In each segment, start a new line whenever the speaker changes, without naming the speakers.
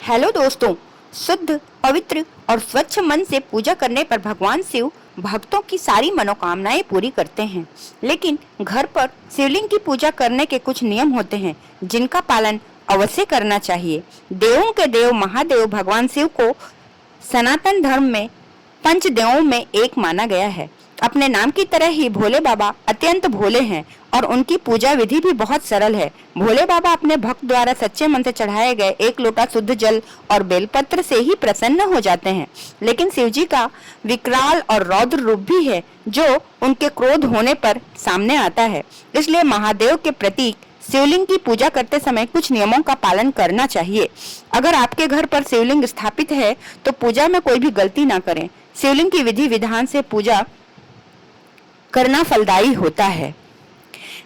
Hello दोस्तों, शुद्ध, पवित्र और स्वच्छ मन से पूजा करने पर भगवान शिव भक्तों की सारी मनोकामनाएं पूरी करते हैं। लेकिन घर पर शिवलिंग की पूजा करने के कुछ नियम होते हैं जिनका पालन अवश्य करना चाहिए। देवों के देव महादेव भगवान शिव को सनातन धर्म में पंचदेवों में एक माना गया है। अपने नाम की तरह ही भोले बाबा अत्यंत भोले हैं और उनकी पूजा विधि भी बहुत सरल है। भोले बाबा अपने भक्त द्वारा सच्चे मन से चढ़ाए गए एक लोटा शुद्ध जल और बेलपत्र से ही प्रसन्न हो जाते हैं। लेकिन शिव जी का विकराल और रौद्र रूप भी है जो उनके क्रोध होने पर सामने आता है। इसलिए महादेव के प्रतीक शिवलिंग की पूजा करते समय कुछ नियमों का पालन करना चाहिए। अगर आपके घर पर शिवलिंग स्थापित है तो पूजा में कोई भी गलती ना करें। शिवलिंग की विधि विधान से पूजा करना फलदायी होता है।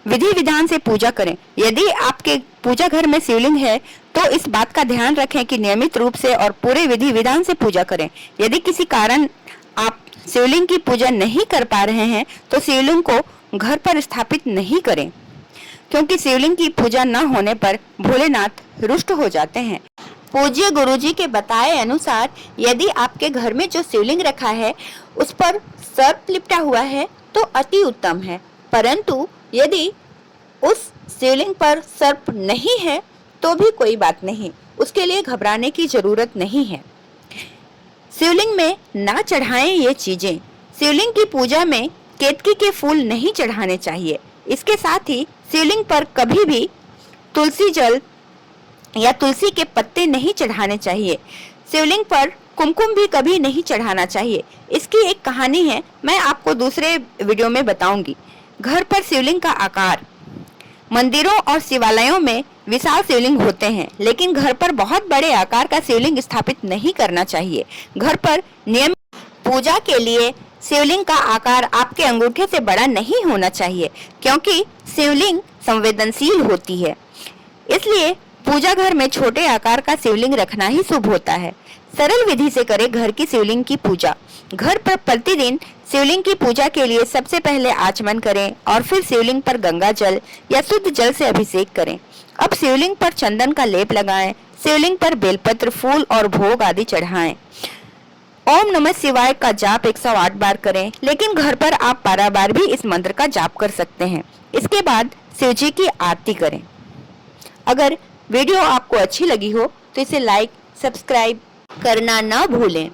विधि विधान से पूजा करें। यदि आपके पूजा घर में शिवलिंग है तो इस बात का ध्यान रखें कि नियमित रूप से और पूरे विधि विधान से पूजा करें। यदि किसी कारण आप शिवलिंग की पूजा नहीं कर पा रहे हैं तो शिवलिंग को घर पर स्थापित नहीं करें, क्योंकि शिवलिंग की पूजा न होने पर भोलेनाथ रुष्ट हो जाते हैं। पूज्य गुरुजी के बताए अनुसार यदि आपके घर में जो शिवलिंग रखा है उस पर सर्प लिपटा हुआ है तो अति उत्तम है, परंतु यदि उस शिवलिंग पर सर्प नहीं है तो भी कोई बात नहीं, उसके लिए घबराने की जरूरत नहीं है। शिवलिंग में ना चढ़ाएं ये चीजें। शिवलिंग की पूजा में केतकी के फूल नहीं चढ़ाने चाहिए। इसके साथ ही शिवलिंग पर कभी भी तुलसी जल या तुलसी के पत्ते नहीं चढ़ाने चाहिए। शिवलिंग पर कुमकुम भी कभी नहीं चढ़ाना चाहिए। इसकी एक कहानी है, मैं आपको दूसरे वीडियो में बताऊंगी। घर पर शिवलिंग का आकार। मंदिरों और शिवालयों में विशाल शिवलिंग होते हैं, लेकिन घर पर बहुत बड़े आकार का शिवलिंग स्थापित नहीं करना चाहिए। घर पर नियमित पूजा के लिए शिवलिंग का आकार आपके अंगूठे से बड़ा नहीं होना चाहिए, क्योंकि शिवलिंग संवेदनशील होती है। इसलिए पूजा घर में छोटे आकार का शिवलिंग रखना ही शुभ होता है। सरल विधि से करें घर की शिवलिंग की पूजा। घर पर प्रतिदिन शिवलिंग की पूजा के लिए सबसे पहले आचमन करें और फिर शिवलिंग पर गंगा जल या शुद्ध जल से अभिषेक करें। अब शिवलिंग पर चंदन का लेप लगाएं। शिवलिंग पर बेलपत्र, फूल और भोग आदि चढ़ाएं। ओम नमः शिवाय का जाप 108 बार करें, लेकिन घर पर आप 12 बार भी इस मंत्र का जाप कर सकते हैं। इसके बाद शिव जी की आरती करें। अगर वीडियो आपको अच्छी लगी हो तो इसे लाइक, सब्सक्राइब करना ना भूलें।